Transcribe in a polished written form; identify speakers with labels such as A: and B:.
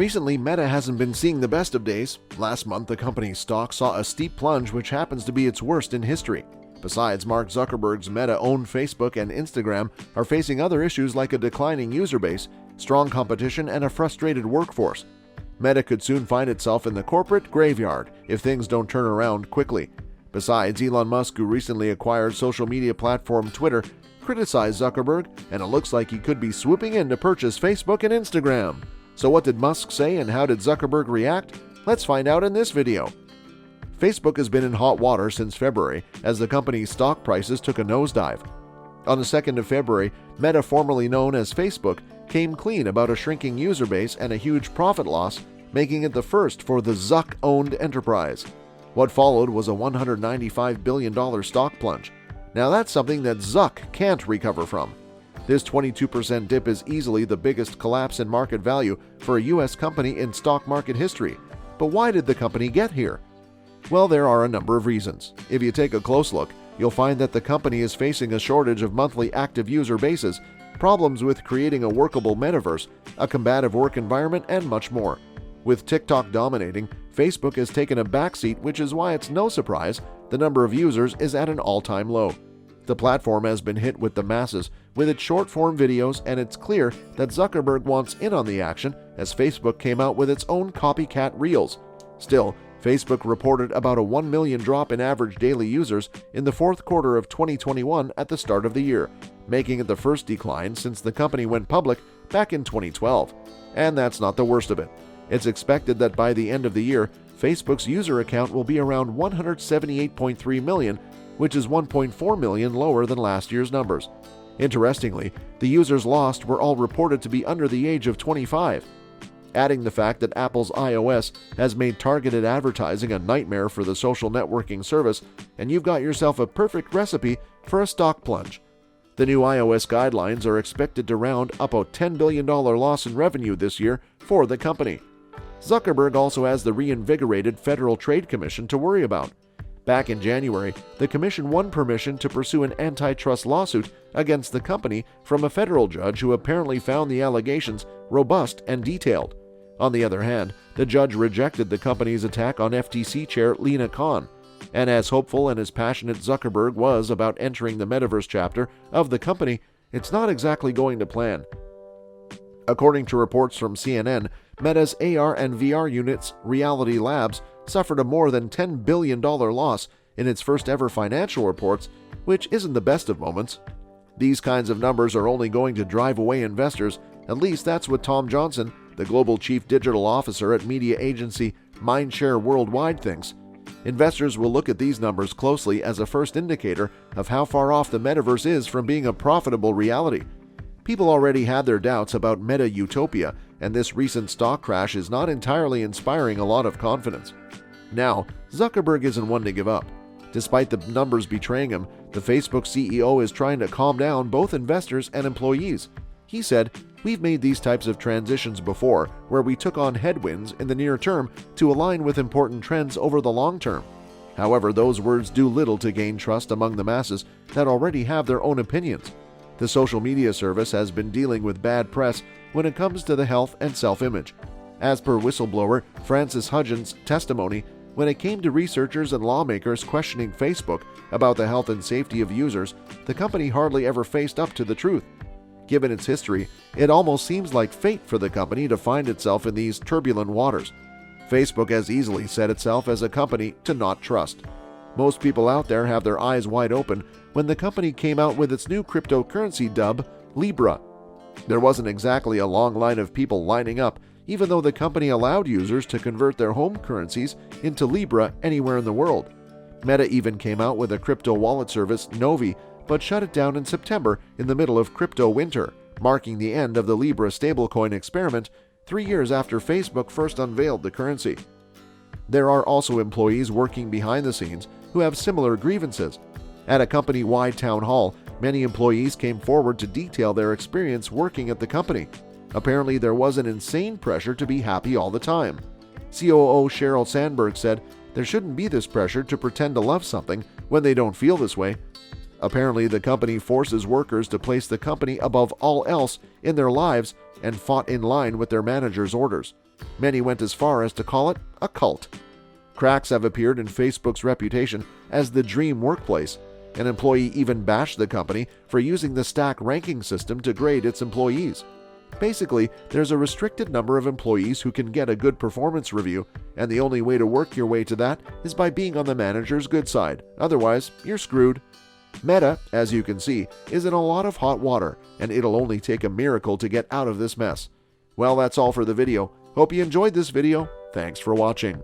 A: Recently, Meta hasn't been seeing the best of days. Last month, the company's stock saw a steep plunge, which happens to be its worst in history. Besides, Mark Zuckerberg's Meta-owned Facebook and Instagram are facing other issues like a declining user base, strong competition, and a frustrated workforce. Meta could soon find itself in the corporate graveyard if things don't turn around quickly. Besides, Elon Musk, who recently acquired social media platform Twitter, criticized Zuckerberg, and it looks like he could be swooping in to purchase Facebook and Instagram. So what did Musk say and how did Zuckerberg react? Let's find out in this video. Facebook has been in hot water since February as the company's stock prices took a nosedive. On the 2nd of February, Meta, formerly known as Facebook, came clean about a shrinking user base and a huge profit loss, making it the first for the Zuck-owned enterprise. What followed was a $195 billion stock plunge. Now that's something that Zuck can't recover from. This 22% dip is easily the biggest collapse in market value for a U.S. company in stock market history. But why did the company get here? Well, there are a number of reasons. If you take a close look, you'll find that the company is facing a shortage of monthly active user bases, problems with creating a workable metaverse, a combative work environment, and much more. With TikTok dominating, Facebook has taken a backseat, which is why it's no surprise the number of users is at an all-time low. The platform has been hit with the masses with its short-form videos, and it's clear that Zuckerberg wants in on the action as Facebook came out with its own copycat Reels. Still, Facebook reported about a 1 million drop in average daily users in the fourth quarter of 2021 at the start of the year, making it the first decline since the company went public back in 2012. And that's not the worst of it. It's expected that by the end of the year, Facebook's user account will be around 178.3 million, which is 1.4 million lower than last year's numbers. Interestingly, the users lost were all reported to be under the age of 25. Adding the fact that Apple's iOS has made targeted advertising a nightmare for the social networking service, and you've got yourself a perfect recipe for a stock plunge. The new iOS guidelines are expected to round up a $10 billion loss in revenue this year for the company. Zuckerberg also has the reinvigorated Federal Trade Commission to worry about. Back in January, the commission won permission to pursue an antitrust lawsuit against the company from a federal judge who apparently found the allegations robust and detailed. On the other hand, the judge rejected the company's attack on FTC chair Lina Khan. And as hopeful and as passionate Zuckerberg was about entering the metaverse chapter of the company, it's not exactly going to plan. According to reports from CNN, Meta's AR and VR units, Reality Labs, suffered a more than $10 billion loss in its first ever financial reports, which isn't the best of moments. These kinds of numbers are only going to drive away investors. At least that's what Tom Johnson, the global chief digital officer at media agency Mindshare Worldwide, thinks. Investors will look at these numbers closely as a first indicator of how far off the metaverse is from being a profitable reality. People already had their doubts about meta utopia, and this recent stock crash is not entirely inspiring a lot of confidence. Now, Zuckerberg isn't one to give up. Despite the numbers betraying him, the Facebook CEO is trying to calm down both investors and employees. He said, "We've made these types of transitions before, where we took on headwinds in the near term to align with important trends over the long term." However, those words do little to gain trust among the masses that already have their own opinions. The social media service has been dealing with bad press when it comes to the health and self-image. As per whistleblower Francis Hudgens' testimony, when it came to researchers and lawmakers questioning Facebook about the health and safety of users, the company hardly ever faced up to the truth. Given its history, it almost seems like fate for the company to find itself in these turbulent waters. Facebook has easily set itself as a company to not trust. Most people out there have their eyes wide open when the company came out with its new cryptocurrency dub, Libra. There wasn't exactly a long line of people lining up, even though the company allowed users to convert their home currencies into Libra anywhere in the world. Meta even came out with a crypto wallet service, Novi, but shut it down in September in the middle of crypto winter, marking the end of the Libra stablecoin experiment 3 years after Facebook first unveiled the currency. There are also employees working behind the scenes who have similar grievances. At a company-wide town hall, many employees came forward to detail their experience working at the company. Apparently, there was an insane pressure to be happy all the time. COO Sheryl Sandberg said, "There shouldn't be this pressure to pretend to love something when they don't feel this way." Apparently, the company forces workers to place the company above all else in their lives and fought in line with their manager's orders. Many went as far as to call it a cult. Cracks have appeared in Facebook's reputation as the dream workplace. An employee even bashed the company for using the stack ranking system to grade its employees. Basically, there's a restricted number of employees who can get a good performance review, and the only way to work your way to that is by being on the manager's good side. Otherwise, you're screwed. Meta, as you can see, is in a lot of hot water, and it'll only take a miracle to get out of this mess. Well, that's all for the video. Hope you enjoyed this video. Thanks for watching.